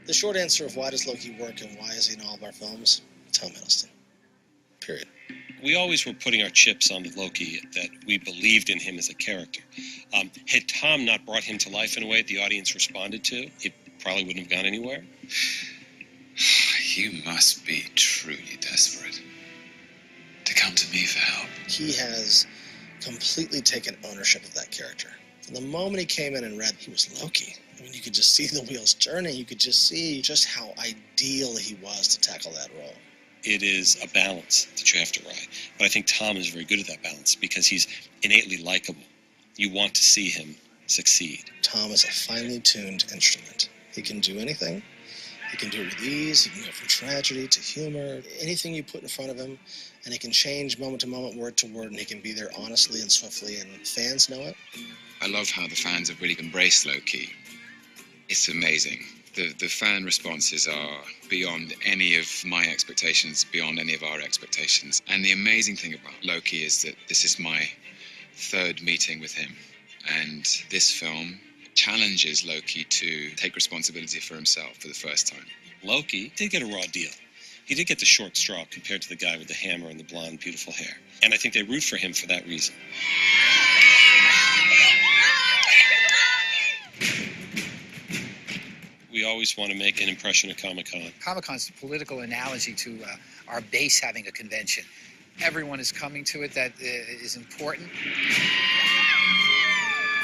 The short answer of why does Loki work and why is he in all of our films? Tom Hiddleston. Period. We always were putting our chips on Loki, that we believed in him as a character. Had Tom not brought him to life in a way that the audience responded to, it probably wouldn't have gone anywhere. You must be truly desperate to come to me for help. He has completely taken ownership of that character. From the moment he came in and read, he was Loki. I mean, you could just see the wheels turning. You could just see just how ideal he was to tackle that role. It is a balance that you have to ride. But I think Tom is very good at that balance because he's innately likable. You want to see him succeed. Tom is a finely tuned instrument. He can do anything. He can do it with ease. He can go from tragedy to humor. Anything you put in front of him, and he can change moment to moment, word to word, and he can be there honestly and swiftly, and fans know it. I love how the fans have really embraced Loki. It's amazing. The fan responses are beyond any of my expectations, beyond any of our expectations. And the amazing thing about Loki is that this is my third meeting with him. And this film challenges Loki to take responsibility for himself for the first time. Loki did get a raw deal. He did get the short straw compared to the guy with the hammer and the blonde, beautiful hair. And I think they root for him for that reason. We always want to make an impression at Comic-Con. Comic-Con's a political analogy to our base having a convention. Everyone is coming to it that is important.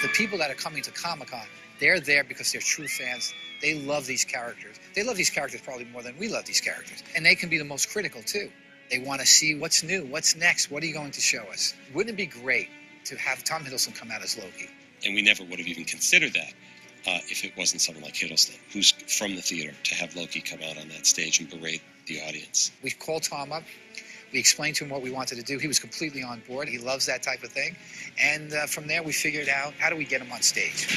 The people that are coming to Comic-Con, they're there because they're true fans. They love these characters. They love these characters probably more than we love these characters. And they can be the most critical, too. They want to see what's new, what's next, what are you going to show us? Wouldn't it be great to have Tom Hiddleston come out as Loki? And we never would have even considered that. If it wasn't someone like Hiddleston, who's from the theater, to have Loki come out on that stage and berate the audience. We called Tom up. We explained to him what we wanted to do. He was completely on board. He loves that type of thing. And from there, we figured out, how do we get him on stage?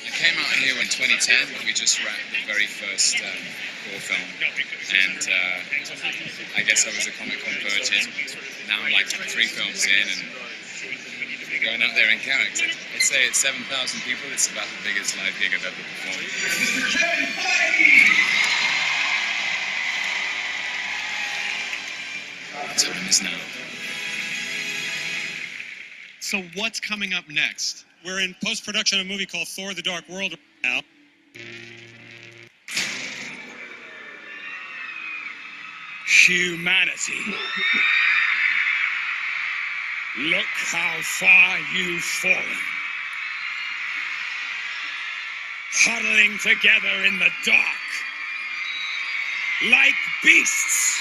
I came out here in 2010 when we just wrapped the very first core film. And I guess I was a Comic-Con virgin. Now I'm like 3 films in and going up there in character. I'd say it's 7,000 people. It's about the biggest live gig I've ever performed. The time is now. So what's coming up next? We're in post-production of a movie called Thor: The Dark World now. Humanity. Look how far you've fallen. Huddling together in the dark, like beasts.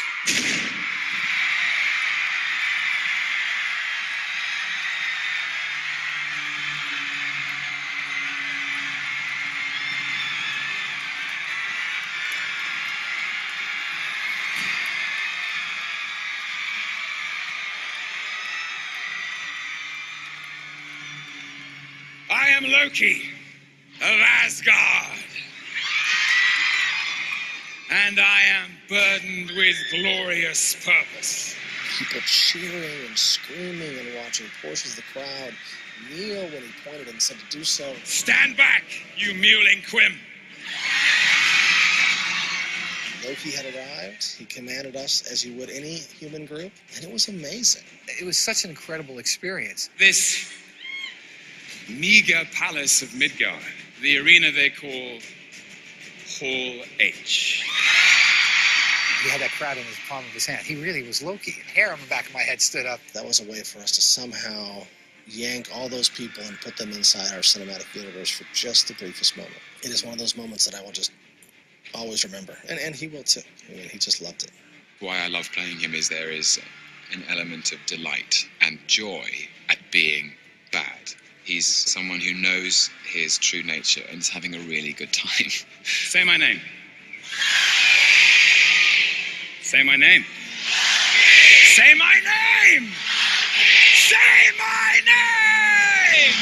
I am Loki of Asgard, and I am burdened with glorious purpose. People cheering and screaming and watching portions of the crowd kneel when he pointed and said to do so. Stand back, you mewling quim. Loki had arrived. He commanded us as you would any human group, and it was amazing. It was such an incredible experience. This meager palace of Midgard, the arena they call Hall H. He had that crowd in his palm of his hand. He really was Loki. Hair on the back of my head stood up. That was a way for us to somehow yank all those people and put them inside our cinematic universe for just the briefest moment. It is one of those moments that I will just always remember. And he will too. I mean, he just loved it. Why I love playing him is there is an element of delight and joy at being bad. He's someone who knows his true nature and is having a really good time. Say my name. Say my name. Say my name! Say my name!